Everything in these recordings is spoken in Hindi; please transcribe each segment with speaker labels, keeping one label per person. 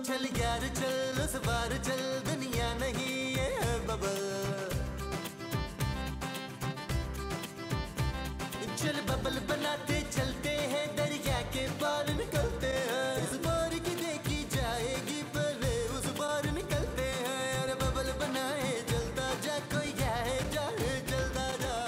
Speaker 1: चल यार चल, उस बार चल, दुनिया नहीं ये है बबल। चल बबल बनाते चलते हैं, दरिया के पार निकलते हैं। इस बार की देखी जाएगी पहले उस बार निकलते हैं। यार बबल बनाए चलता जा, कोई जाए जाए चलता जा।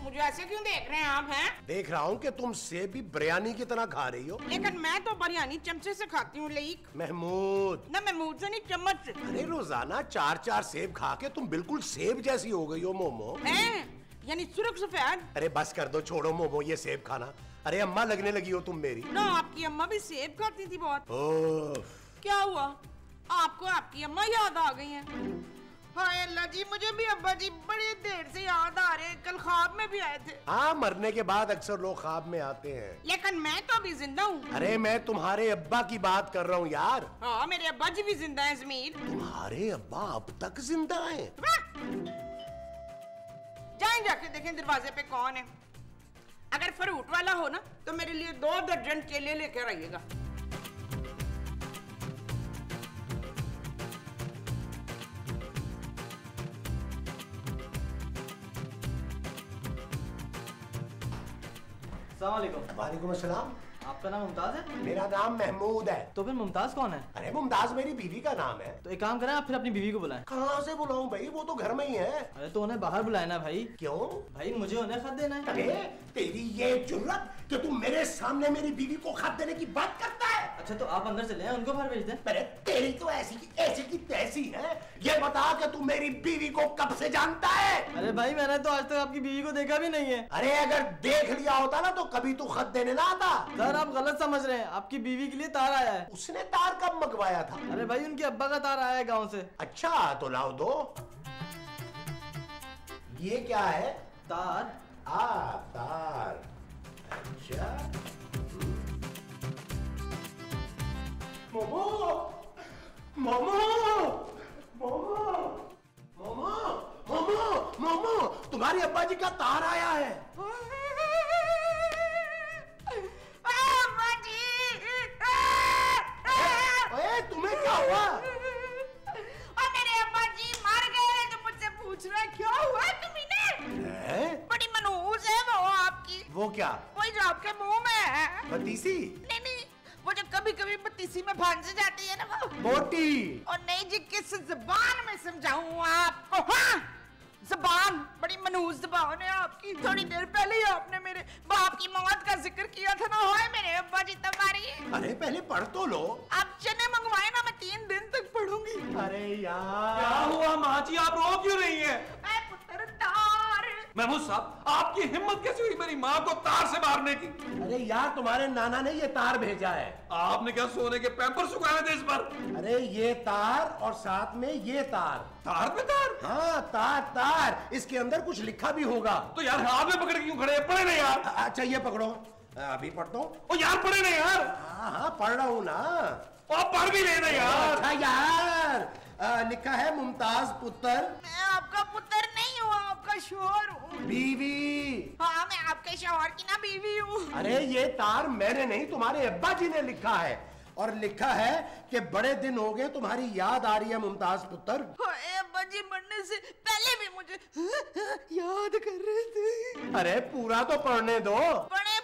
Speaker 2: मुझे ऐसे क्यों देख रहे हैं आप? हैं
Speaker 3: देख रहा हूँ कि तुम सेब भी बिरयानी की तरह खा रही हो।
Speaker 2: लेकिन मैं तो बिरयानी चमचे से खाती हूँ लीक।
Speaker 3: महमूद,
Speaker 2: ना महमूद से नहीं, चम्मच से।
Speaker 3: अरे रोजाना 4-4 सेब खा के तुम बिल्कुल सेब जैसी हो गई हो मोमो।
Speaker 2: हैं? यानी सुर्ख सफेद।
Speaker 3: अरे बस कर दो, छोड़ो मोमो ये सेब खाना। अरे अम्मा लगने लगी हो तुम मेरी।
Speaker 2: ना आपकी अम्मा भी सेब खाती थी बहुत।
Speaker 3: ओह,
Speaker 2: क्या हुआ, आपको आपकी अम्मा याद आ गई है? हाय अल्लाह जी, मुझे भी अब्बा जी बड़ी देर से याद आ रहे हैं। कल ख्वाब में भी आए थे।
Speaker 3: हाँ, मरने के बाद अक्सर लोग ख्वाब में आते हैं।
Speaker 2: लेकिन मैं तो अभी जिंदा हूँ।
Speaker 3: अरे मैं तुम्हारे अब्बा की बात कर रहा हूँ यार।
Speaker 2: हाँ, मेरे अब्बा जी भी जिंदा हैं जमीर।
Speaker 3: तुम्हारे अब्बा अब तक जिंदा हैं?
Speaker 2: जाएं जाके देखें दरवाजे पे कौन है। अगर फ्रूट वाला हो ना तो मेरे लिए 2 दर्जन केले लेकर आइएगा।
Speaker 4: वालेकुम
Speaker 3: अस्सलाम।
Speaker 4: आपका नाम मुमताज है?
Speaker 3: मेरा नाम महमूद है।
Speaker 4: तो फिर मुमताज कौन है?
Speaker 3: अरे मुमताज मेरी बीवी का नाम है।
Speaker 4: तो एक काम करें, आप फिर अपनी बीवी को बुलाएं।
Speaker 3: कहाँ से बुलाऊं भाई, वो तो घर में ही है।
Speaker 4: अरे तो उन्हें बाहर बुलाए ना भाई।
Speaker 3: क्यों
Speaker 4: भाई मुझे उन्हें खत देना है।
Speaker 3: अरे तेरी ये जुर्रत कि तू मेरे सामने मेरी बीवी को खत देने की बात करता है।
Speaker 4: अच्छा तो आप अंदर चले, उनको बाहर भेज दें।
Speaker 3: अरे तेरी तो ऐसी की तैसी है। ये बता कि तू मेरी बीवी को कब से जानता है?
Speaker 4: अरे भाई मैंने तो आज तक आपकी बीवी को देखा भी नहीं है।
Speaker 3: अरे अगर देख लिया होता ना तो कभी तू खत देने ना आता।
Speaker 4: सर आप गलत समझ रहे हैं, आपकी बीवी के लिए तार आया है।
Speaker 3: उसने तार कब मंगवाया था?
Speaker 4: अरे भाई उनके अब्बा का तार आया है गाँव से।
Speaker 3: अच्छा तो लाओ दो। ये क्या है?
Speaker 4: तार।
Speaker 3: तार। अच्छा मोमो मोमो मोमो मोमो मोमो मोमो, तुम्हारे अब्बा जी का तार आया है। अरे तुम्हें क्या हुआ?
Speaker 2: मेरे अब्बा जी मर गए तो मुझसे पूछ रहा है क्या हुआ तुम्हें? बड़ी मनहूस है वो आपकी।
Speaker 3: वो क्या?
Speaker 2: वही जो आपके मुंह में है।
Speaker 3: बतीसी?
Speaker 2: नहीं, वो जो कभी कभी बत्तीसी में भांज जाती है ना वो।
Speaker 3: बोटी?
Speaker 2: और नहीं जी, किस जुबान में समझाऊं आपको? हाँ, जुबान बड़ी मनहूस जुबान है आपकी। थोड़ी देर पहले ही आपने मेरे बाप की मौत का जिक्र किया था ना। हाय मेरे अब्बा जी तुम्हारी।
Speaker 3: अरे पहले पढ़ तो लो।
Speaker 2: आप चने मंगवाए ना, मैं 3 दिन तक पढ़ूंगी।
Speaker 3: अरे यार
Speaker 5: क्या हुआ माँ जी, आप रो क्यों रही हैं?
Speaker 2: पुत्र तार।
Speaker 5: महमूद साहब, आपकी हिम्मत कैसे हुई मेरी माँ को तार से मारने की?
Speaker 3: अरे यार तुम्हारे नाना ने ये तार भेजा है।
Speaker 5: आपने क्या सोने के पैम्पर सुखाए थे इस पर?
Speaker 3: अरे ये तार और साथ में ये तार।
Speaker 5: तार पे तार?
Speaker 3: हाँ तार, इसके अंदर कुछ लिखा भी होगा।
Speaker 5: तो यार हाथ में पकड़ के क्यों खड़े हैं? पढ़े नहीं यार।
Speaker 3: अच्छा ये पकड़ो, अभी पढ़ता हूँ।
Speaker 5: ओ यार पढ़े नहीं यार।
Speaker 3: हाँ पढ़ रहा हूँ ना।
Speaker 5: आप पढ़ भी लेना यार।
Speaker 3: अच्छा यार, लिखा है मुमताज पुत्र।
Speaker 2: मैं आपका पुत्र नहीं हूँ, आपका शोहर हूँ।
Speaker 3: बीवी?
Speaker 2: हाँ मैं आपके शोहर की ना बीवी हूँ।
Speaker 3: अरे ये तार मैंने नहीं, तुम्हारे अब्बा जी ने लिखा है। और लिखा है कि बड़े दिन हो गए, तुम्हारी याद आ रही है मुमताज पुत्र।
Speaker 2: अब्बा जी मरने से पहले भी मुझे याद कर रहे थे।
Speaker 3: अरे पूरा तो पढ़ने दो।
Speaker 2: पढ़े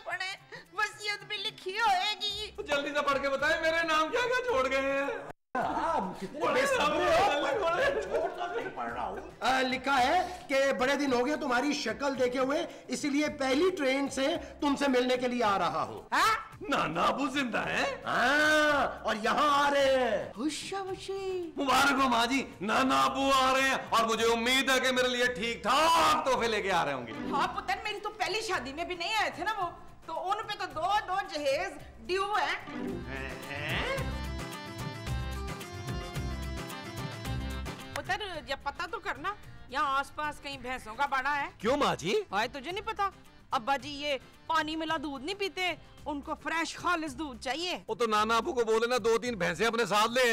Speaker 2: वसीयत भी लिखी होएगी।
Speaker 5: तो जल्दी से पढ़ के बताए मेरे नाम क्या क्या छोड़ गए हैं।
Speaker 3: कितने बेसब्र हो। पढ़ रहा हूँ। लिखा है कि बड़े दिन हो गए तुम्हारी शक्ल देखे हुए, इसीलिए पहली ट्रेन से तुमसे मिलने के लिए आ रहा हूँ।
Speaker 5: नाना अबू जिंदा है?
Speaker 3: हाँ, और यहाँ आ रहे हैं।
Speaker 5: मुबारक हो माँ जी, नाना अबू आ रहे हैं और मुझे उम्मीद है कि मेरे लिए ठीक ठाक तोहफे लेके आ रहे होंगे।
Speaker 2: हाँ पुत्र, मेरी तो पहली शादी में भी नहीं आए थे ना वो, तो उन पे तो दो जहेज ड्यू है। पुत्र जब पता तो करना, यहाँ आसपास कहीं भैंसों का बड़ा है।
Speaker 5: क्यों माँ जी?
Speaker 2: हाय तुझे नहीं पता? अब्बा जी ये पानी मिला दूध नहीं पीते, उनको फ्रेश खालिस दूध चाहिए।
Speaker 5: वो तो नाना अबू को बोले ना 2-3 भैंसे अपने साथ ले।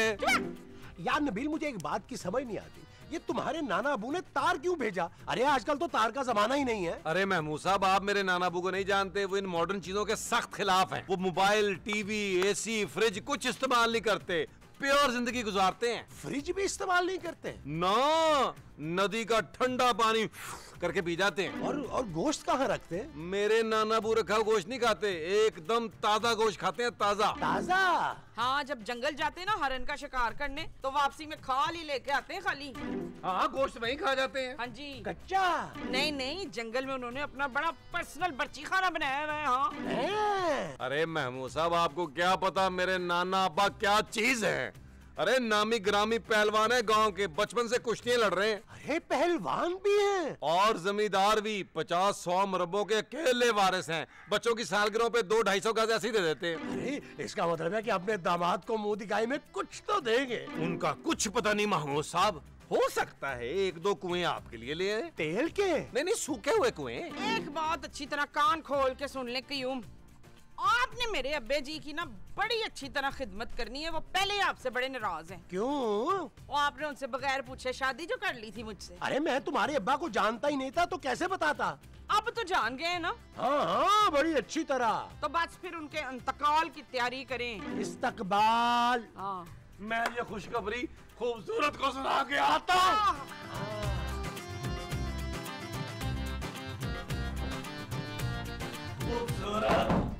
Speaker 3: यार नबील, मुझे एक बात की समझ नहीं आती, ये तुम्हारे नाना अबू ने तार क्यों भेजा? अरे आजकल तो तार का जमाना ही नहीं है।
Speaker 5: अरे महमूद साहब, आप मेरे नाना अबू को नहीं जानते, वो इन मॉडर्न चीजों के सख्त खिलाफ हैं। वो मोबाइल, टीवी, एसी, फ्रिज कुछ इस्तेमाल नहीं करते, प्योर जिंदगी गुजारते हैं।
Speaker 3: फ्रिज भी इस्तेमाल नहीं करते
Speaker 5: ना, नदी का ठंडा पानी करके पी जाते हैं।
Speaker 3: और गोश्त कहाँ रखते हैं?
Speaker 5: मेरे नाना अबू रखा हुआ गोश्त नहीं खाते, एकदम ताजा गोश्त खाते हैं, ताजा।
Speaker 3: ताजा?
Speaker 2: हाँ, जब जंगल जाते हैं ना हरन का शिकार करने, तो वापसी में खाली लेके आते हैं खाली।
Speaker 5: हाँ, गोश्त वहीं खा जाते हैं।
Speaker 2: हाँ जी।
Speaker 3: कच्चा?
Speaker 2: नहीं नहीं, जंगल में उन्होंने अपना बड़ा पर्सनल बर्ची खाना बनाया हुआ है। हाँ।
Speaker 5: अरे महमूद साहब, आपको क्या पता मेरे नाना अब्बा क्या चीज है? अरे नामी ग्रामी पहलवान है गांव के, बचपन से कुश्तियां लड़ रहे हैं।
Speaker 3: अरे पहलवान भी हैं?
Speaker 5: और जमींदार भी, 50-100 मरबों के अकेले वारिस हैं। बच्चों की सालगिरहों पे 200-250 गज ऐसे ही दे देते हैं।
Speaker 3: अरे इसका मतलब है कि अपने दामाद को मुंह दिखाई में कुछ तो देंगे।
Speaker 5: उनका कुछ पता नहीं महमूद साहब, हो सकता है 1-2 कुएं आपके लिए ले आए।
Speaker 3: तेल के?
Speaker 5: नहीं, सूखे हुए कुएं।
Speaker 2: एक बात अच्छी तरह कान खोल के सुन ले क्यूम, आपने मेरे अब्बे जी की ना बड़ी अच्छी तरह खिदमत करनी है। वो पहले ही आपसे बड़े नाराज हैं।
Speaker 3: क्यों?
Speaker 2: वो आपने उनसे बगैर पूछे शादी जो कर ली थी मुझसे।
Speaker 3: अरे मैं तुम्हारे अब्बा को जानता ही नहीं था, तो कैसे बताता?
Speaker 2: अब तो जान गए ना?
Speaker 3: हाँ हाँ, बड़ी अच्छी तरह।
Speaker 2: तो बस फिर उनके इंतकाल की तैयारी करें।
Speaker 3: इस्तकबाल।
Speaker 2: हाँ।
Speaker 5: मैं ये खुशखबरी खूबसूरत को सुना के आता हूँ।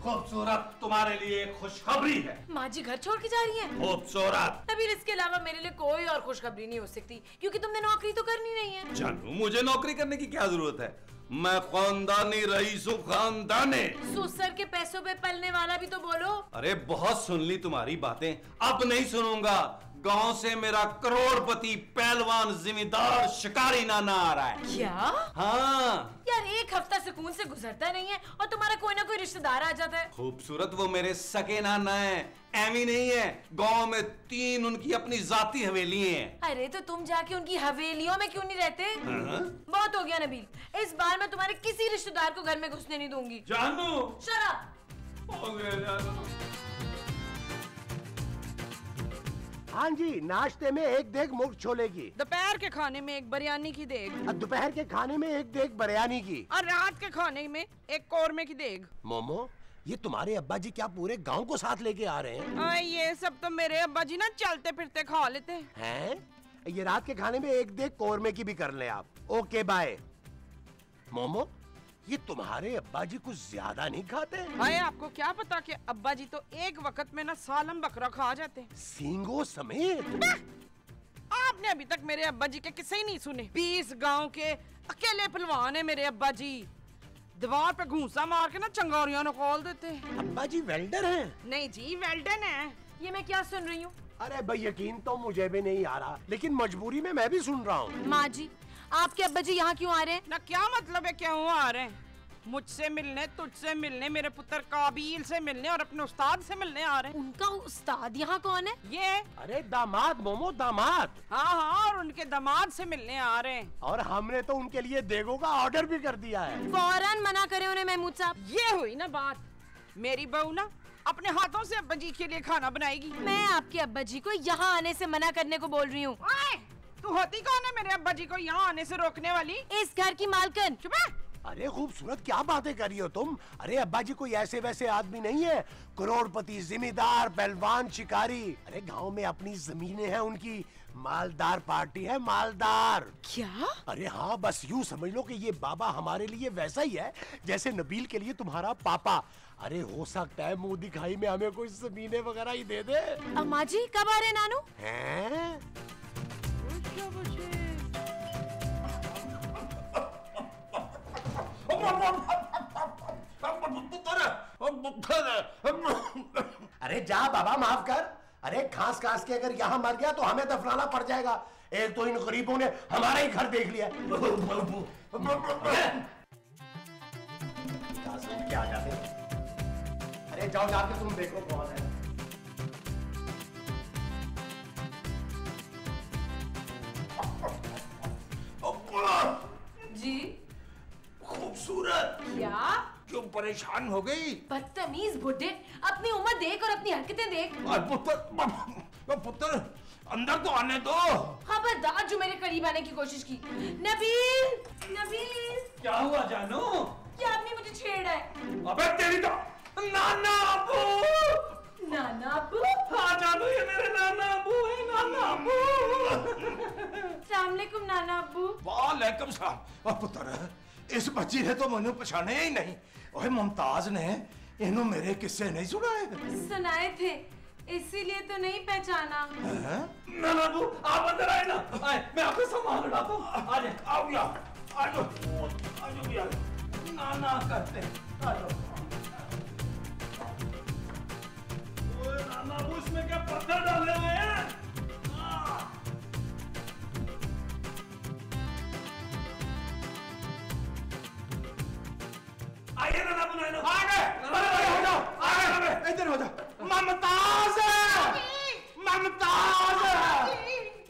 Speaker 5: खूबसूरत तुम्हारे लिए एक खुशखबरी है।
Speaker 6: माँ जी घर छोड़ के जा रही हैं?
Speaker 5: खूबसूरत।
Speaker 6: नबील, इसके अलावा मेरे लिए कोई और खुशखबरी नहीं हो सकती, क्योंकि तुमने नौकरी तो करनी नहीं है।
Speaker 5: जानू, मुझे नौकरी करने की क्या जरूरत है? मैं खानदानी रईस हूँ, खानदानी।
Speaker 6: सुसर के पैसों पे पलने वाला भी तो बोलो।
Speaker 5: अरे बहुत सुन ली तुम्हारी बातें, अब नहीं सुनूंगा। गांव से मेरा करोड़पति पहलवान जिम्मेदार शिकारी नाना आ रहा है।
Speaker 6: क्या?
Speaker 5: हाँ
Speaker 6: यार, एक हफ्ता सुकून से गुजरता नहीं है और तुम्हारा कोई ना कोई रिश्तेदार आ जाता है।
Speaker 5: खूबसूरत, वो मेरे सके नाना है, एमी नहीं है। गांव में 3 उनकी अपनी जाती हवेली हैं।
Speaker 6: अरे तो तुम जाके उनकी हवेलियों में क्यों नहीं रहते? बहुत हो गया नबील, इस बार मैं तुम्हारे किसी रिश्तेदार को घर में घुसने नहीं दूंगी।
Speaker 5: जानू,
Speaker 6: शराब।
Speaker 5: हो गया जानू।
Speaker 3: हाँ जी, नाश्ते में 1 देग मुर्ग छोले की,
Speaker 2: दोपहर के खाने में 1 बिरयानी की देग,
Speaker 3: दोपहर के खाने में 1 देग बिरयानी की,
Speaker 2: और रात के खाने में 1 कौरमे की देग।
Speaker 3: मोमो, ये तुम्हारे अब्बा जी क्या पूरे गांव को साथ लेके आ रहे हैं?
Speaker 2: ये सब तो मेरे अब्बा जी ना चलते फिरते खा लेते
Speaker 3: हैं? ये रात के खाने में 1 देग कौरमे की भी कर ले आप। Okay bye. मोमो, ये तुम्हारे अब्बा जी कुछ ज्यादा नहीं खाते?
Speaker 2: भाई, आपको क्या पता कि अब्बा जी तो एक वक्त में ना सालम बकरा खा जाते,
Speaker 3: सींगों समेत।
Speaker 2: आपने अभी तक मेरे अब्बा जी के किस्से ही नहीं सुने। 20 गांव के अकेले पहलवान है मेरे अब्बा जी। दीवार पे घूंसा मार के ना चंगारियां खोल देते।
Speaker 3: अब्बा जी वेल्डर हैं?
Speaker 2: नहीं जी, वेल्डन है।
Speaker 6: ये मैं क्या सुन रही हूँ?
Speaker 3: अरे भाई, यकीन तो मुझे भी नहीं आ रहा, लेकिन मजबूरी में मैं भी सुन रहा हूँ।
Speaker 6: माँ जी, आपके अब्बा जी यहाँ क्यों आ रहे हैं?
Speaker 2: ना क्या मतलब है क्यों आ रहे हैं? मुझसे मिलने, तुझसे मिलने, मेरे पुत्र काबिल से मिलने और अपने उस्ताद से मिलने आ रहे हैं।
Speaker 6: उनका उस्ताद यहाँ कौन है?
Speaker 2: ये।
Speaker 3: अरे दामाद मोमो, दामाद।
Speaker 2: हाँ हाँ, और उनके दामाद से मिलने आ रहे हैं।
Speaker 3: और हमने तो उनके लिए देगों का ऑर्डर भी कर दिया है।
Speaker 6: फौरन मना करे उन्हें महमूद साहब।
Speaker 2: ये हुई ना बात। मेरी बहू ना अपने हाथों से अब्बा जी के लिए खाना बनाएगी।
Speaker 6: मैं आपके अब्बा जी को यहाँ आने से मना करने को बोल रही हूँ।
Speaker 2: तू होती कौन है मेरे अब्बा जी को यहाँ आने से रोकने वाली?
Speaker 6: इस घर की मालकिन।
Speaker 2: चुप है।
Speaker 3: अरे खूबसूरत, क्या बातें कर रही हो तुम? अरे अब्बा जी कोई ऐसे वैसे आदमी नहीं है, करोड़पति, जिम्मेदार, पहलवान, शिकारी। अरे गांव में अपनी जमीनें हैं उनकी, मालदार पार्टी है, मालदार।
Speaker 6: क्या?
Speaker 3: अरे हाँ, बस यूं समझ लो कि ये बाबा हमारे लिए वैसा ही है जैसे नबील के लिए तुम्हारा पापा। अरे हो सकता है मुंह दिखाई में हमें कोई जमीनें वगैरह ही दे दे।
Speaker 6: अम्मा जी कब आ रहे हैं नानू?
Speaker 3: हैं? अरे जा बाबा, माफ कर। अरे खांस खांस के अगर यहाँ मर गया तो हमें दफनाना पड़ जाएगा। एक तो इन गरीबों ने हमारा ही घर देख लिया। क्या जाते? अरे जाओ, जाके तुम देखो कौन है।
Speaker 6: जी
Speaker 3: खूबसूरत,
Speaker 6: क्या?
Speaker 3: क्यों परेशान हो गई?
Speaker 6: बदतमीज बुड्ढे, अपनी उम्र देख और अपनी हरकतें देख।
Speaker 3: पुत्र,
Speaker 7: अंदर तो आने दो।
Speaker 6: खबरदार जो मेरे करीब आने की कोशिश की। नबील, नबील,
Speaker 7: क्या हुआ जानू?
Speaker 6: क्या आपने मुझे छेड़ा है?
Speaker 7: अबे तेरी तो नाना अबू।
Speaker 6: नाना अबू?
Speaker 7: हाँ जानू, ये मेरे नाना अबू है, नाना अबू।
Speaker 6: अस्सलामुअलैकुम नाना अबू।
Speaker 7: वालेकुम सलाम। और पुत्र, इस बच्ची ने तो मैंने पछाने ही नहीं। ओए मुमताज ने इन्हों मेरे किस्से नहीं सुनाए?
Speaker 6: सुनाए थे, इसीलिए तो नहीं पहचाना।
Speaker 7: नाना अबू आप अंदर आए ना। आए, मैं आपको सामान उठाता हूँ। आ जाए, आओ यार, आ जाओ, आ जाओ यार। नाना करते हैं, आ जाओ। ओए नाना अबू, इसमें क्या पत्थर डाले हुए हैं? आइए नाना अबू, नाना आ गए। हो जाओ, आ गए, इधर हो जाओ। ममताज, ममताज,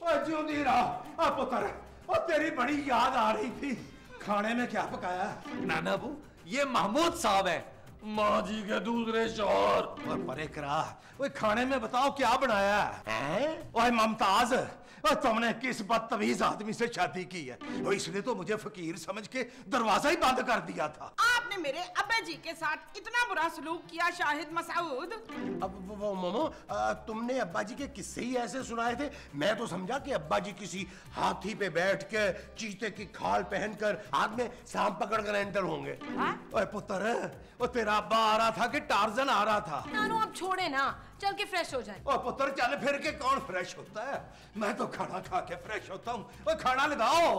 Speaker 7: ओ जिंदी रहो। ओ पुत्र, ओ तेरी बड़ी याद आ रही थी। खाने में क्या पकाया?
Speaker 5: नाना अबू, ये महमूद साहब है, माँ जी के दूसरे शौहर।
Speaker 7: और परे करा, वो खाने में बताओ क्या बनाया है? ओए मुमताज, और तुमने किस बदतमीज आदमी से शादी की है? वो इसने तो मुझे फकीर समझ के दरवाजा ही बंद कर दिया था।
Speaker 2: आपने मेरे अब्बा जी के साथ इतना बुरा सलूक किया शाहिद मसूद।
Speaker 3: अब वो मोमो, तुमने अब्बा जी के किस्से ही ऐसे सुनाए थे? मैं तो समझा कि अब्बा जी किसी हाथी पे बैठ के चीते की खाल पहनकर हाथ में सांप पकड़ कर एंटर होंगे।
Speaker 7: ओए पुत्र, वो तेरा अब्बा आ रहा था कि टार्जन आ रहा था?
Speaker 6: नानू आप छोड़े ना, चल के फ्रेश हो जाए।
Speaker 7: ओ पुत्र, चल फिर के कौन फ्रेश होता है? मैं तो खाना खा के फ्रेश होता हूँ। ओ खाना लगाओ।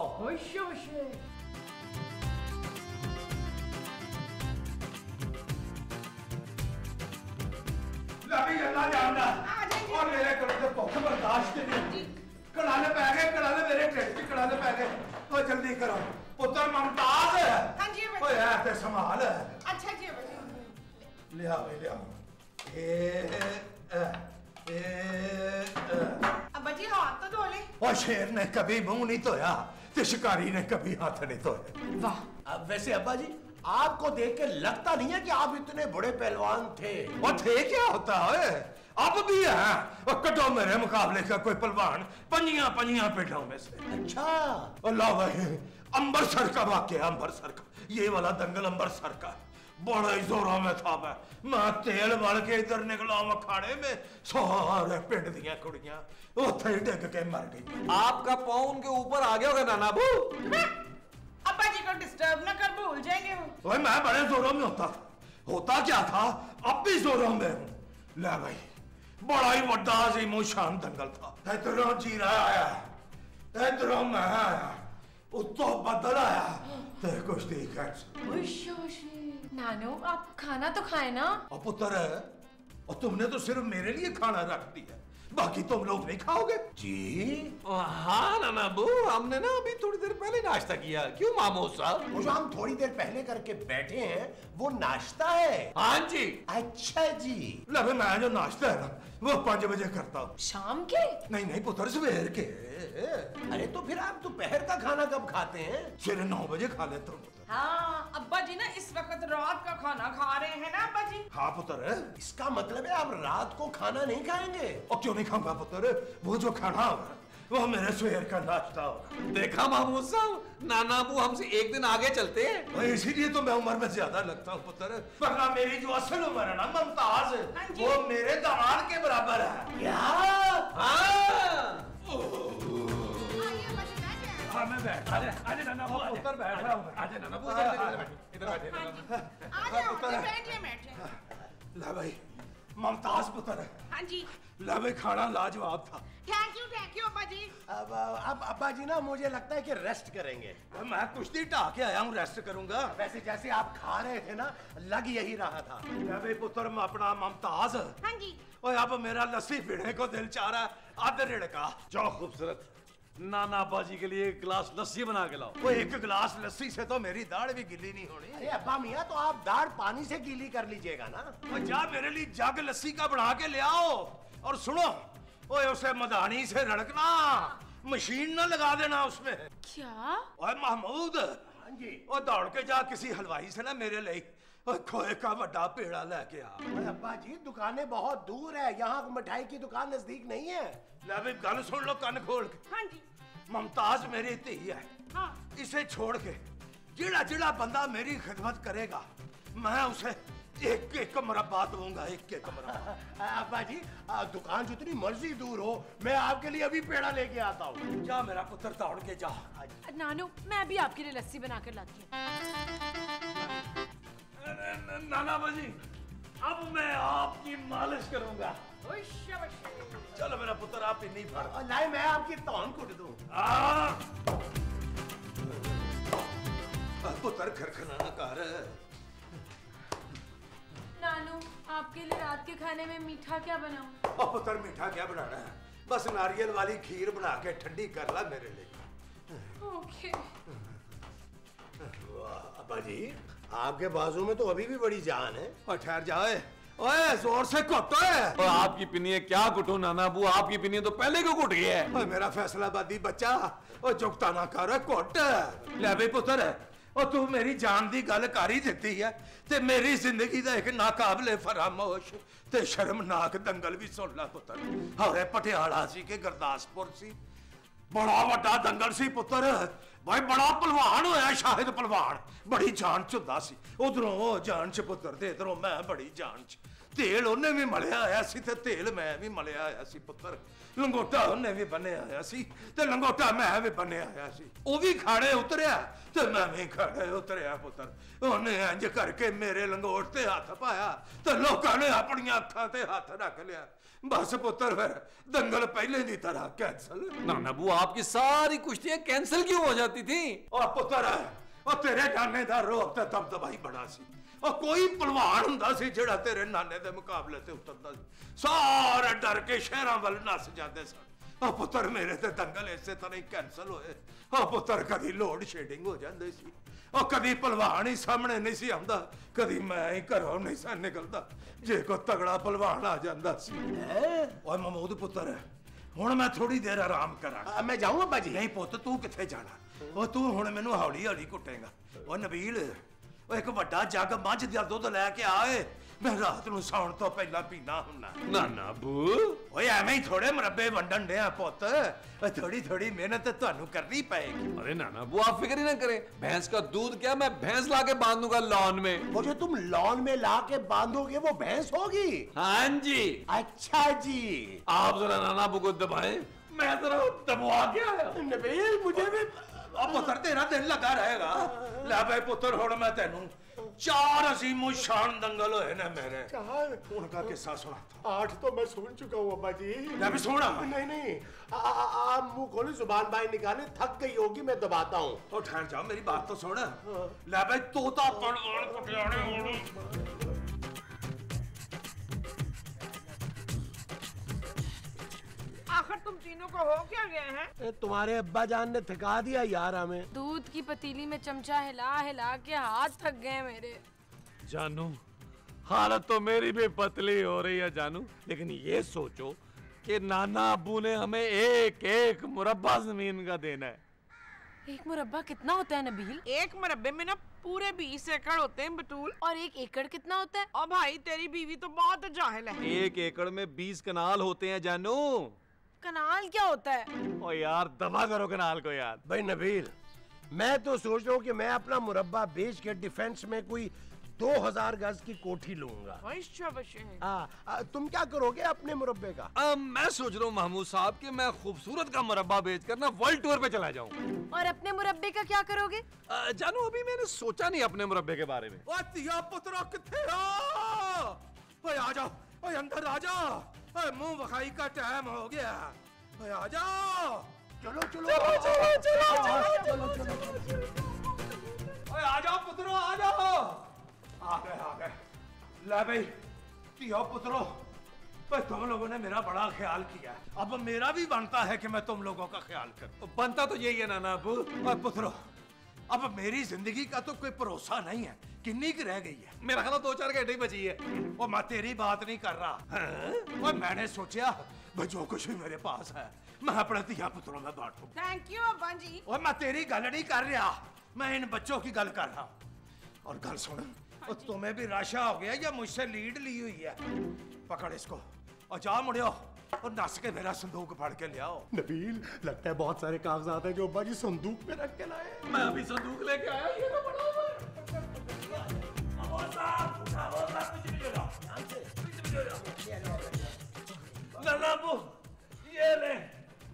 Speaker 7: लभी अल्लाह जानदा, और मेरे को तो भूख बर्दाश्त नहीं। कड़ाले पै गए, कड़ाले मेरे ढिड च कड़ाले पै गए। ओ जल्दी करो पुत्र। मुमताज,
Speaker 2: हाँ जी
Speaker 7: ओए ऐ ते संभाल।
Speaker 2: अच्छा जी
Speaker 7: ले आओ, ले आओ।
Speaker 2: अब्बा जी हाथ तो धो ले।
Speaker 7: और शेर ने कभी मुंह नहीं धोया, ते शिकारी ने कभी हाथ नहीं धोया।
Speaker 2: वाह,
Speaker 3: अब वैसे अब्बा जी, आपको देख के लगता नहीं है कि आप इतने बड़े पहलवान थे।
Speaker 7: और थे क्या होता है, अब भी है। और कटो मेरे मुकाबले का कोई पहलवान पंजियां पंजियां पेटों में से।
Speaker 3: अच्छा,
Speaker 7: अल्लाह भाई, अम्बरसर का वाक्य, अम्बरसर का ये वाला दंगल अम्बरसर का बड़ा ही जोरों में था। मैं तेल मल के इधर निकला अखाड़े में, सारे पिंड दियां कुड़ियां उथे ही डिग के मर गई।
Speaker 5: आपका पाँव उनके ऊपर आ गया होगा नाना अबू।
Speaker 2: अब्बा जी को डिस्टर्ब ना कर, भूल जाएंगे वो।
Speaker 7: ओए मैं बड़े जोरों में होता था। होता क्या था, अब भी जोरों में हूं। ले भाई, बड़ा ही बड़ा अजीम शान दंगल था। इधरों जीरा आया, इधरों मैं आया, उत्तो बदल आया, ते कुश्ती कैच।
Speaker 6: नानू आप खाना तो खाए ना।
Speaker 7: और पुत्र, और तुमने तो सिर्फ मेरे लिए खाना रख दिया, बाकी तुम लोग नहीं खाओगे?
Speaker 3: जी
Speaker 5: हाँ नाना अबू, हमने ना अभी थोड़ी देर पहले नाश्ता किया। क्यों मामू साहब?
Speaker 3: वो जो हम थोड़ी देर पहले करके बैठे हैं वो नाश्ता है।
Speaker 5: हाँ जी।
Speaker 3: अच्छा जी।
Speaker 7: लगे मैं जो नाश्ता है ना वो 5 बजे करता हूँ।
Speaker 6: शाम के?
Speaker 7: नहीं नहीं पुत्र, सवेर के।
Speaker 3: अरे तो फिर आप दोपहर का खाना कब खाते हैं?
Speaker 7: सिर्फ 9 बजे खा लेता हूँ पुत्र।
Speaker 2: हाँ अब्बा जी ना इस वक्त रात का खाना खा रहे हैं ना अब्बा जी।
Speaker 7: हाँ पुत्र।
Speaker 3: इसका मतलब है आप रात को खाना नहीं खाएंगे?
Speaker 7: और क्यों नहीं खाऊंगा पुत्र, वो जो खाना होगा वो मेरे सवेर का नाश्ता होगा।
Speaker 5: देखा मामू साहब, नाना अबू हमसे एक दिन आगे चलते हैं।
Speaker 7: और इसीलिए तो मैं उम्र में ज्यादा लगता हूँ पुत्र, वरना मेरी जो असल उम्र है ना मुमताज, वो मेरे दामाद के बराबर है।
Speaker 3: क्या?
Speaker 5: हाँ।
Speaker 7: मैं बैठ, आजा नाना अबू, पुत्र बैठ रहा हूँ।
Speaker 5: आजा नाना अबू, इधर बैठिए, इधर बैठिए।
Speaker 2: बैठिए।
Speaker 7: ला भाई, मुमताज पुत्र।
Speaker 2: हाँ जी।
Speaker 7: ला भाई, खाना लाजवाब था।
Speaker 2: थैंक यू अब्बा जी।
Speaker 3: अब अब्बा जी ना मुझे लगता है कि रेस्ट करेंगे।
Speaker 7: मैं कुश्ती ढा के आया हूँ, रेस्ट करूंगा।
Speaker 3: वैसे जैसे आप खा रहे थे ना, लग यही रहा था।
Speaker 7: ला भाई पुत्र, मैं अपना मुमताज।
Speaker 2: हाँ जी।
Speaker 7: ओए अब मेरा लस्सी पीने को दिल चाह रहा है, आधे रिड़का।
Speaker 5: जाओ खूबसूरत, नाना बाजी के लिए एक गिलास लस्सी बना के लाओ।
Speaker 7: वो एक गिलास लस्सी से तो मेरी दाढ़ भी गिली नहीं होनी।
Speaker 3: अरे अब्बा मियाँ, तो आप दाढ़ पानी से गीली कर लीजिएगा ना।
Speaker 7: और जा मेरे लिए जग लस्सी का बना के ले आओ। और सुनो, ओए उसे मदानी से रड़कना, मशीन ना लगा देना उसमें।
Speaker 6: क्या?
Speaker 7: ओए महमूद,
Speaker 3: हाँ जी।
Speaker 7: वो दौड़ के जा किसी हलवाई से ना मेरे लिए खोए का बड़ा पेड़ा लेके आ।
Speaker 3: अरे अब्बा जी दुकानें बहुत दूर है, यहाँ मिठाई की दुकान नजदीक नहीं है।
Speaker 7: ले भी गल सुन लो कन खोल के।
Speaker 2: हाँ जी।
Speaker 7: मुमताज मेरी धी है।
Speaker 2: हाँ।
Speaker 7: इसे छोड़ के जिड़ा जिड़ा बंदा मेरी खिदमत करेगा मैं उसे एक एक मुरब्बा दूंगा, एक एक मुरब्बा।
Speaker 3: अब्बा जी दुकान जितनी मर्जी दूर हो मैं आपके लिए अभी पेड़ा लेके आता हूँ।
Speaker 7: जा मेरा पुत्र दौड़ के जा।
Speaker 6: नानू मैं भी आपके लिए लस्सी बना कर लाती हूँ।
Speaker 7: नाना बाजी अब मैं आपकी मालिश करूंगा। चलो मेरा पुत्र आप ही नहीं फाड़।
Speaker 3: नहीं मैं आपकी तौन कुट दूं।
Speaker 7: पुत्र खरखना कर।
Speaker 6: नानू आपके लिए रात के खाने में मीठा क्या बनाऊं?
Speaker 7: और पुत्र मीठा क्या बनाना है, बस नारियल वाली खीर बना के ठंडी कर ला मेरे लिए।
Speaker 6: ओके।
Speaker 3: अब्बा जी आपके बाजू में तो अभी भी बड़ी जान है।
Speaker 7: और ठहर जाए, ओए जोर से घुटो है।
Speaker 5: और आपकी पिनिये क्या घुटो नाना अबू, आपकी पिनिये तो पहले क्यों घुट गई है।
Speaker 7: ओए मेरा फैसलाबादी बच्चा, ओ जुगता ना कर घुट। ले बे पुत्र ओ तू मेरी जान दी गल कर ही दित्ती है ते मेरी जिंदगी दा एक नाकाबले फरामोश ते शर्मनाक दंगल भी सुन ला पुत्र। हौरे पटियाला सी के गुरदासपुर सी, बड़ा वड्डा दंगल सी पुत्र। भाई बड़ा पहलवान होया शाहिद पहलवान, बड़ी जान चुंदा सी। उधरों जान च पुत्र ते इधरों मैं बड़ी जान च। तेल उन्हें भी मलिया आया सी ते तेल मैं भी मलिया आया सी पुत्र। लंगोटा उन्हें भी बने आया सी ते लंगोटा मैं भी बने आया सी। वो भी खाड़े उतरिया ते मैं भी खाड़े उतरिया पुत्र। उन्हें इंज करके मेरे लंगोट ते हाथ पाया ते लोगों ने अपनी अखां ते हाथ रख लिया। बस पुत्र फिर दंगल पहले की तरह कैंसल।
Speaker 5: नाना अबू आपकी सारी कुश्तियां कैंसिल क्यों हो जाती थी।
Speaker 7: और पुत्र और तेरे नाने दा रोब ते दबदबाई बड़ा सी। और कोई पहलवान हुंदा सी जेड़ा तेरे नाने दे मुकाबले ते उतरदा सी, सारे डर के शहरां वल नस जांदे सन। और पुत्र मेरे ते दंगल इसे तरह कैंसल होए। और पुत्र कदी लोड शेडिंग हो जांदी सी, और कदी पहलवान ही सामने नहीं सी आंदा, कदी मैं ही घरों नहीं सा निकलदा जे कोई तगड़ा पहलवान आ जांदा सी। ओए महमूद पुत्र हुण मैं थोड़ी देर आराम करा।
Speaker 3: मैं जाऊं अब्बा जी?
Speaker 7: नहीं पुੱਤ तू किथे जाना, ਉਹ ਤੂੰ ਹੁਣ ਮੈਨੂੰ ਹੌਲੀ ਹੌਲੀ ਕੁੱਟੇਗਾ। ਉਹ ਨਬੀਲ ਉਹ ਇੱਕ ਵੱਡਾ ਜੱਗ ਮੱਝ ਦਾ ਦੁੱਧ ਲੈ ਕੇ ਆਏ, ਮੈਂ ਰਾਤ ਨੂੰ ਸੌਣ ਤੋਂ ਪਹਿਲਾਂ ਪੀਣਾ ਹੁੰਨਾ।
Speaker 5: नाना अबू
Speaker 7: ਓਏ ਐਵੇਂ ਹੀ ਥੋੜੇ ਮੁਰੱਬੇ ਵੰਡਣ ਡਿਆ ਪੁੱਤ, ਥੋੜੀ ਥੋੜੀ ਮਿਹਨਤ ਤੁਹਾਨੂੰ ਕਰਨੀ ਪਏਗੀ।
Speaker 5: अरे नाना अबू आप फिक्र ही ना करें, भैंस का दूध क्या मैं भैंस ला के बांधूंगा लॉन में।
Speaker 3: वो जो तुम लॉन में ला के बांधोगे वो भैंस होगी?
Speaker 5: हाँ जी।
Speaker 3: अच्छा जी।
Speaker 5: आप जरा नाना अबू को दबाएं, मैं जरा दबवा के आया।
Speaker 3: नबील मुझे भी
Speaker 7: ਆ ਪੁੱਤਰ ਤੇਰਾ ਦਿਲ ਲੱਗਾ ਰਹੇਗਾ। ਲੈ ਬਈ ਪੁੱਤਰ ਹੁਣ ਮੈਂ ਤੈਨੂੰ 4 अजीमो शान दंगल होए ने मेरे। उनका किस्सा सुना।
Speaker 3: 8 तो मैं सुन चुका हूँ अब्बा जी।
Speaker 7: ले भी सुना।
Speaker 3: नहीं नहीं आप मुंह खोले जुबान बाहर निकाले, थक गई होगी मैं दबाता हूँ।
Speaker 7: और ठहर जाओ मेरी बात तो सुन। ले बई तोता पड़वान पटियाले
Speaker 2: आखिर तुम तीनों को हो क्या गए हैं?
Speaker 3: तुम्हारे अब्बा जान ने थका दिया यार हमें।
Speaker 6: दूध की पतीली में चमचा हिला हिला के हाथ थक गए मेरे।
Speaker 5: जानू हालत तो मेरी भी पतली हो रही है जानू, लेकिन ये सोचो कि नाना अब्बू ने हमें एक एक मुरब्बा जमीन का देना है।
Speaker 6: एक मुरब्बा कितना होता है नबील?
Speaker 2: एक मुरब्बे में ना पूरे 20 एकड़ होते हैं बटूल।
Speaker 6: और 1 एकड़ कितना होता है?
Speaker 2: और भाई तेरी बीवी तो बहुत जाहिल है।
Speaker 5: 1 एकड़ में 20 कनाल होते हैं जानू।
Speaker 6: कनाल क्या होता है?
Speaker 5: ओ यार दबा करो कनाल को यार।
Speaker 3: भाई नबील मैं तो सोच रहा हूँ कि मैं अपना मुरब्बा बेच के डिफेंस में कोई 2000 गज की कोठी लूंगा। तुम क्या करोगे अपने मुरब्बे का?
Speaker 5: मैं सोच रहा हूँ महमूद साहब कि मैं खूबसूरत का मुरब्बा बेचकर ना वर्ल्ड टूर पे चला जाऊँ।
Speaker 6: और अपने मुरब्बे का क्या करोगे?
Speaker 5: जानू अभी मैंने सोचा नहीं अपने मुरब्बे के बारे में।
Speaker 7: ओ तिया पुत्रा किथे हो? ओए आ जाओ, ओए अंदर आ जाओ, ओए मुंह वखाई का टाइम हो गया, ओए आ जाओ।
Speaker 3: चलो चलो
Speaker 7: चलो ओए आ जाओ पुत्रो आ जाओ। आ गए ले भाई तिया पुत्रो, भाई तुम लोगों ने मेरा बड़ा ख्याल किया, अब मेरा भी बनता है कि मैं तुम लोगों का ख्याल करूं।
Speaker 5: बनता तो यही है नाना अबू।
Speaker 7: पुत्रो अब मेरी जिंदगी का तो कोई भरोसा नहीं है, किन्नी की रह गई है?
Speaker 5: मेरा ख्याल 2-4 घंटे ही बची है।
Speaker 7: और मैं तेरी बात नहीं कर रहा। और मैंने सोचा भाई जो कुछ भी मेरे पास है मैं अपने तिया पुत्रों में बांटूं।
Speaker 2: थैंक यू अब्बा जी।
Speaker 7: और मैं तेरी गल नहीं कर रहा, मैं इन बच्चों की गल कर रहा हूं। और गल सुन, तुम्हें भी राशा हो गया या मुझसे लीड ली हुई है? पकड़ इसको और जा मुड़ियो और नस के मेरा संदूक फाड़ के ले आओ।
Speaker 3: नबील, लगता है बहुत सारे कागजात हैं जो अब्बा जी संदूक में रख के लाए।
Speaker 5: मैं अभी संदूक लेके आया, ये तो पड़ा हुआ है। नाना अबू, ये ले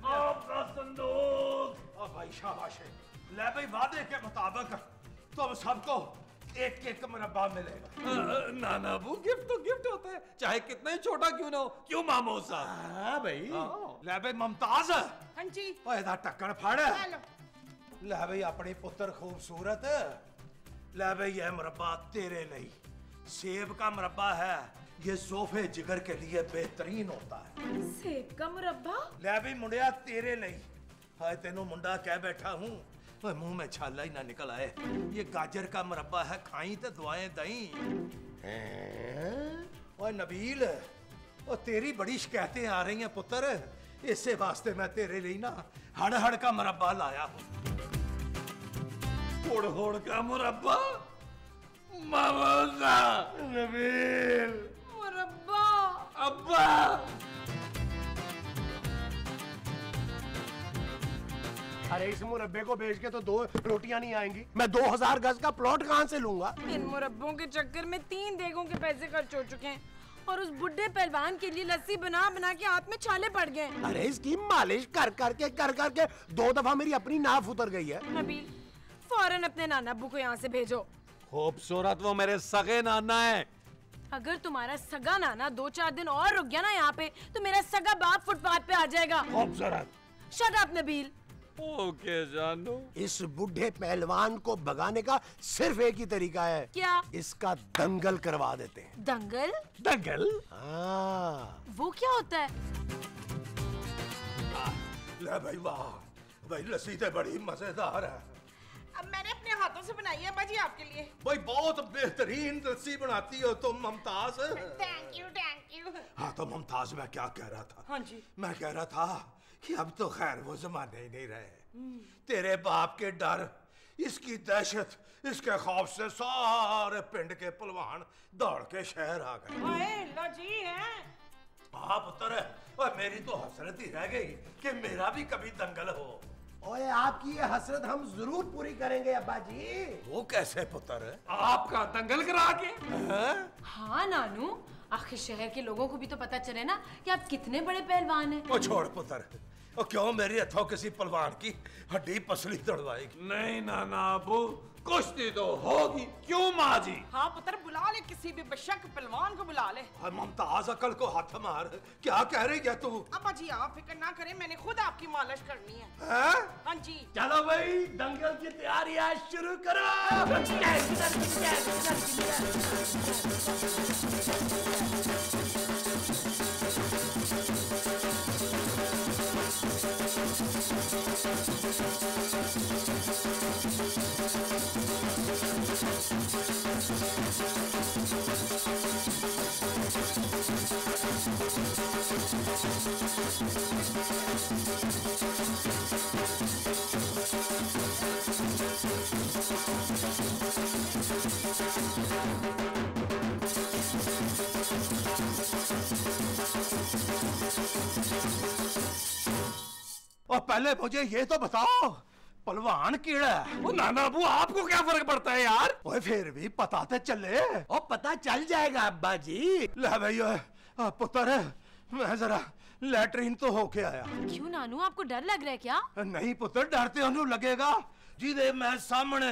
Speaker 5: आपका संदूक।
Speaker 7: और भाई शाबाश है। ले भाई, वादे के मुताबिक तुम सबको एक एक मुरब्बा मिलेगा।
Speaker 5: नाना अबू, गिफ्ट तो गिफ्ट होता है, चाहे कितना ही छोटा क्यों ना हो। क्यों मामो साहब?
Speaker 3: हाँ भाई।
Speaker 7: ले भाई मुमताज,
Speaker 2: हाँ जी।
Speaker 7: ओए इधर टक्कर फाड़।
Speaker 2: लो।
Speaker 7: ले भाई अपनी पुत्र खूबसूरत। ले भाई ये मुरब्बा तेरे लिए। सेब का मुरब्बा है, ये सोफे जिगर के लिए बेहतरीन होता है।
Speaker 6: सेब का मुरब्बा?
Speaker 7: ले भाई मुंडिया तेरे लिए। हाय तेनू मुंडा कह बैठा हूँ, ओए मुंह में छाला ही ना निकल आए। ये गाजर का मुरब्बा है, खाई तो दुआएं दई। ओए नबील, ओ तेरी बड़ी शिकायतें आ रही हैं पुत्र, इससे वास्ते मैं तेरे लिए ना हड़ हड़ का मुरब्बा लाया हूँ।
Speaker 5: होड़ होड़ का मुरब्बा? मामो साहब।
Speaker 7: नबील,
Speaker 6: मुरब्बा?
Speaker 5: अब्बा।
Speaker 3: अरे इस मुरब्बे को बेच के तो 2 रोटियां नहीं आएंगी। मैं 2000 गज का प्लॉट कहाँ से लूंगा?
Speaker 6: इन मुरब्बों के चक्कर में 3 देगों के पैसे खर्च हो चुके हैं और उस बुढ़े पहलवान के लिए लस्सी बना बना के हाथ में छाले पड़ गए।
Speaker 3: अरे इसकी मालिश कर करके 2 दफा मेरी अपनी नाफ उतर गई है।
Speaker 6: नबील, फौरन अपने नाना अब्बू को यहाँ से भेजो।
Speaker 5: खूबसूरत, वो मेरे सगे नाना है।
Speaker 6: अगर तुम्हारा सगा नाना 2-4 दिन और रुक गया ना यहाँ पे, तो मेरा सगा बाप फुटपाथ पे आ जाएगा।
Speaker 7: खूबसूरत।
Speaker 6: Shut up Nabeel.
Speaker 5: ओके जानू।
Speaker 3: इस बुढ़े पहलवान को भगाने का सिर्फ एक ही तरीका है।
Speaker 6: क्या?
Speaker 3: इसका दंगल करवा देते हैं।
Speaker 6: दंगल?
Speaker 5: दंगल?
Speaker 3: हाँ।
Speaker 6: वो क्या होता है?
Speaker 7: ले भाई वाह, भाई लस्सी तो बड़ी मजेदार है।
Speaker 2: अब मैंने अपने हाथों से बनाई है बाजी आपके लिए।
Speaker 7: भाई बहुत बेहतरीन लस्सी बनाती हो तुम Mumtaz.
Speaker 2: Thank you thank you.
Speaker 7: हाँ तो मुमताज, मैं क्या कह रहा था?
Speaker 2: हाँ जी।
Speaker 7: मैं कह रहा था कि अब तो खैर वो जमाने ही नहीं रहे। तेरे बाप के डर, इसकी दहशत, इसके खौफ से सारे पिंड के पहलवान दौड़ के शहर आ गए।
Speaker 2: ओए लो जी हैं।
Speaker 7: हाँ पुत्र, और मेरी तो हसरत ही रह गई कि मेरा भी कभी दंगल हो।
Speaker 3: ओए आपकी ये हसरत हम जरूर पूरी करेंगे अब्बा जी।
Speaker 7: वो कैसे पुत्र?
Speaker 5: आपका दंगल करा के?
Speaker 6: हाँ नानू, आखिर शहर के लोगों को भी तो पता चले ना कि आप कितने बड़े पहलवान हैं।
Speaker 7: वो छोड़ पुत्र, और क्यों मेरी हथों किसी पहलवान की हड्डी पसली तोड़वाएगी?
Speaker 5: नहीं नाना अबू, कुश्ती तो होगी। क्यों माँ जी?
Speaker 2: हाँ पुत्र, बुला ले किसी भी बेशक पहलवान को बुला ले।
Speaker 7: हाँ, मुमताज अकल को हाथ मार। क्या कह रही है तू?
Speaker 2: अब्बा जी आप फिक्र ना करें, मैंने खुद आपकी मालिश करनी है।
Speaker 7: हैं?
Speaker 2: हाँ जी।
Speaker 3: चलो भाई, दंगल की तैयारियां शुरू करो।
Speaker 7: और पहले मुझे ये तो बताओ, पहलवान कीड़ा है?
Speaker 5: वो नाना अबू, आपको क्या फर्क पड़ता है यार?
Speaker 7: ओए फिर भी पता तो चले।
Speaker 3: और पता चल जाएगा अब्बा जी।
Speaker 7: ले भाई पुत्र, मैं जरा लैट्रीन तो होके आया।
Speaker 6: क्यों नानू, आपको डर लग रहा है क्या?
Speaker 7: नहीं पुत्र, डरते ओनू लगेगा जिदे मैं सामने।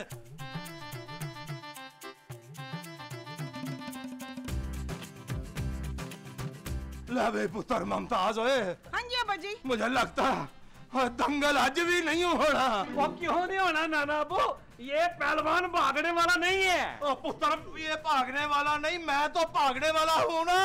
Speaker 7: ले भाई पुत्र मुमताज, ओए
Speaker 2: हाँ जी अब्बा जी।
Speaker 7: मुझे लगता है दंगल आज भी नहीं होना।
Speaker 5: वो क्यों नहीं होना नाना अबू? ये पहलवान भागने वाला नहीं है।
Speaker 7: ओ पुत्र, ये भागने वाला नहीं, मैं तो भागने वाला हूँ ना।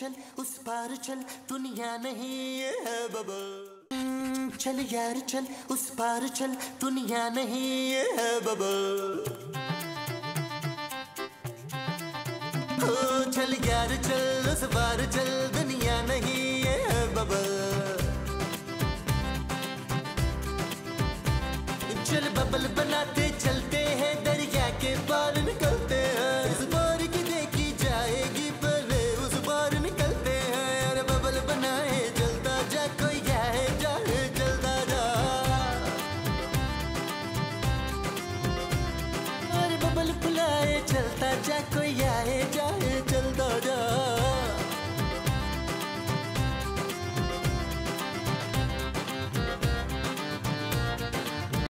Speaker 1: चल उस पार चल दुनिया नहीं ये है बबल। चल यार चल उस पार चल दुनिया नहीं ये है बबल। चल यार चल उस पार चल दुनिया